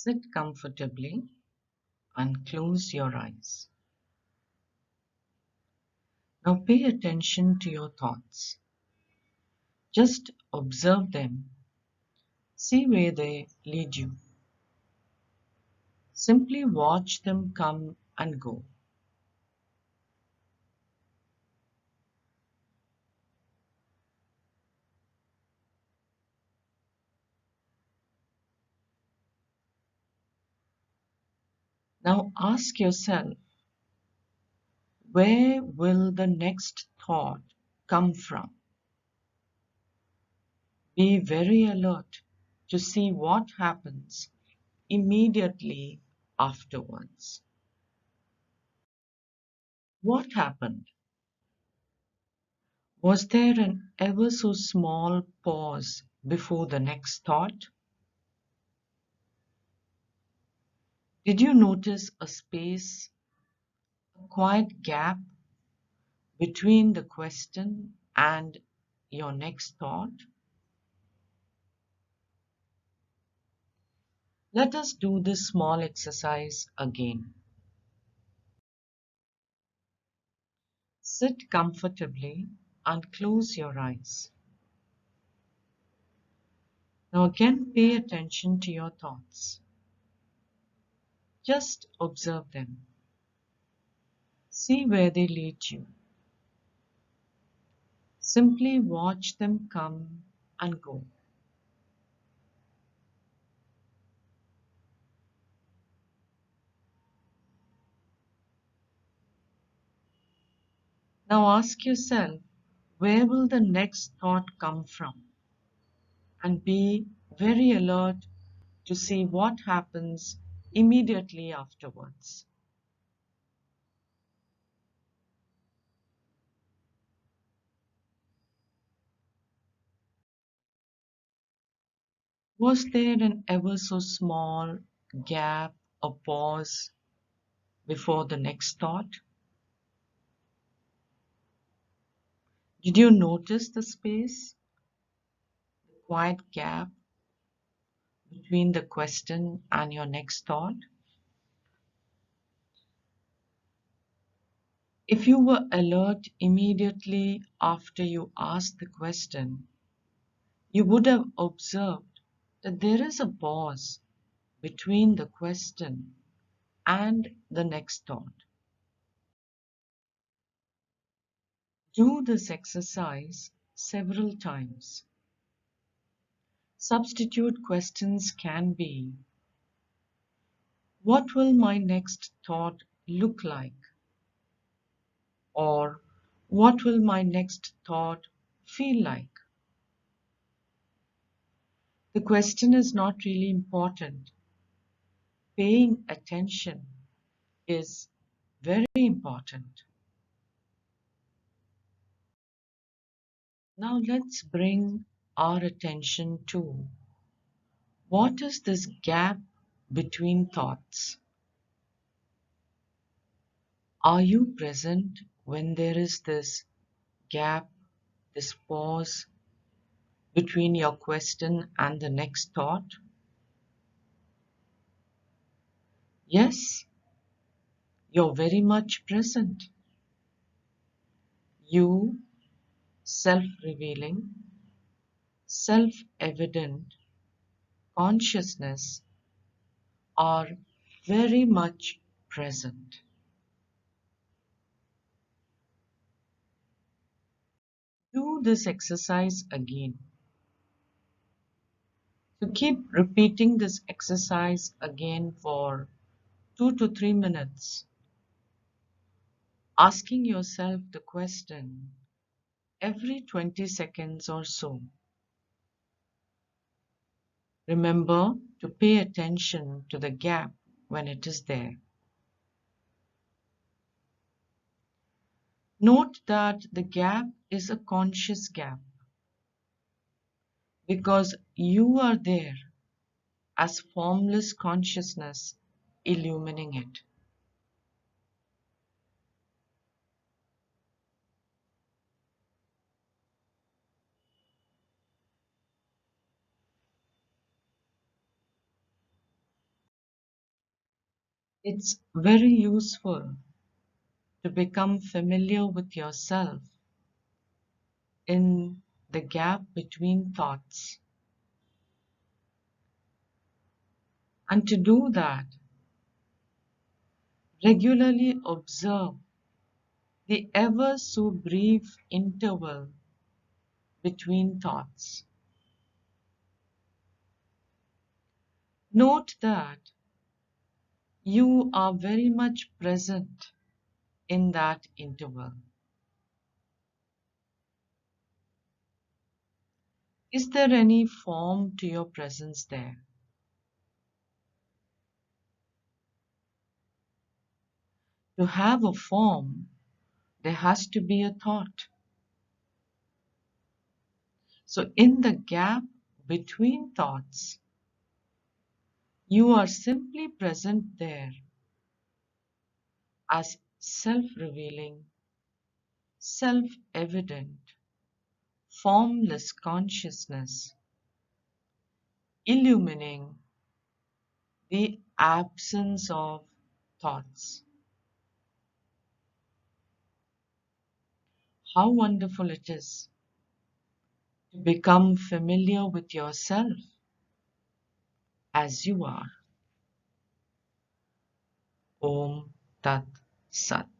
Sit comfortably and close your eyes. Now pay attention to your thoughts. Just observe them. See where they lead you. Simply watch them come and go. Now ask yourself, where will the next thought come from? Be very alert to see what happens immediately afterwards. What happened? Was there an ever so small pause before the next thought? Did you notice a space, a quiet gap between the question and your next thought? Let us do this small exercise again. Sit comfortably and close your eyes. Now again pay attention to your thoughts. Just observe them. See where they lead you. Simply watch them come and go. Now ask yourself, where will the next thought come from? And be very alert to see what happens immediately afterwards. Was there an ever so small gap or pause before the next thought? Did you notice the space, the quiet gap between the question and your next thought? If you were alert immediately after you asked the question, you would have observed that there is a pause between the question and the next thought. Do this exercise several times. Substitute questions can be, what will my next thought look like? Or what will my next thought feel like? The question is not really important. Paying attention is very important. Now let's bring our attention to, what is this gap between thoughts? Are you present when there is this gap, this pause between your question and the next thought? Yes, you're very much present. You, self revealing, self evident consciousness, are very much present. Do this exercise again. So keep repeating this exercise again for 2 to 3 minutes, asking yourself the question every 20 seconds or so. Remember to pay attention to the gap when it is there. Note that the gap is a conscious gap because you are there as formless consciousness illumining it. It's very useful to become familiar with yourself in the gap between thoughts. And to do that, regularly observe the ever so brief interval between thoughts. Note that you are very much present in that interval. Is there any form to your presence there? To have a form, there has to be a thought. So, in the gap between thoughts, you are simply present there as self revealing, self evident, formless consciousness, illumining the absence of thoughts. How wonderful it is to become familiar with yourself as you are. Om Tat Sat.